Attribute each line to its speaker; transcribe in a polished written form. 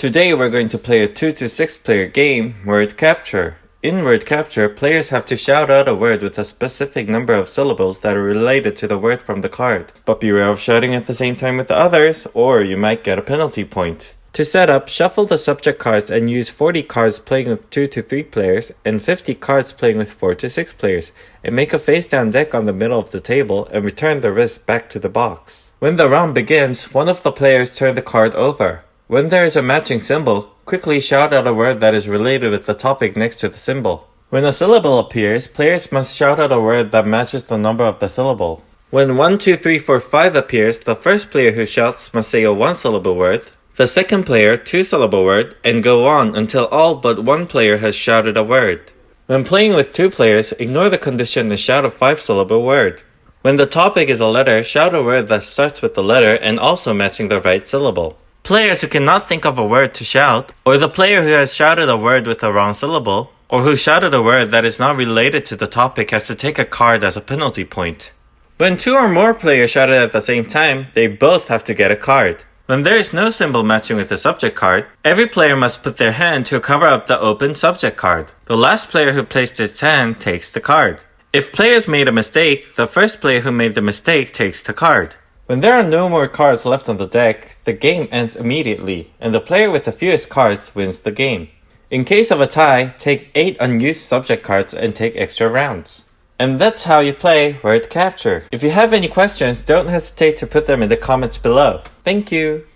Speaker 1: Today we're going to play a 2 to 6 player game, Word Capture. In Word Capture, players have to shout out a word with a specific number of syllables that are related to the word from the card. But beware of shouting at the same time with the others, or you might get a penalty point. To set up, shuffle the subject cards and use 40 cards playing with 2 to 3 players and 50 cards playing with 4 to 6 players, and make a face-down deck on the middle of the table and return the rest back to the box. When the round begins, one of the players turn the card over. When there is a matching symbol, quickly shout out a word that is related with the topic next to the symbol. When a syllable appears, players must shout out a word that matches the number of the syllable. When 1, 2, 3, 4, 5 appears, the first player who shouts must say a one-syllable word, the second player two-syllable word, and go on until all but one player has shouted a word. When playing with 2 players, ignore the condition and shout a 5-syllable word. When the topic is a letter, shout a word that starts with the letter and also matching the right syllable. Players who cannot think of a word to shout, or the player who has shouted a word with the wrong syllable, or who shouted a word that is not related to the topic has to take a card as a penalty point. When 2 or more players shouted at the same time, they both have to get a card. When there is no symbol matching with the subject card, every player must put their hand to cover up the open subject card. The last player who placed his hand takes the card. If players made a mistake, the first player who made the mistake takes the card. When there are no more cards left on the deck, the game ends immediately, and the player with the fewest cards wins the game. In case of a tie, take 8 unused subject cards and take extra rounds. And that's how you play Word Capture. If you have any questions, don't hesitate to put them in the comments below. Thank you!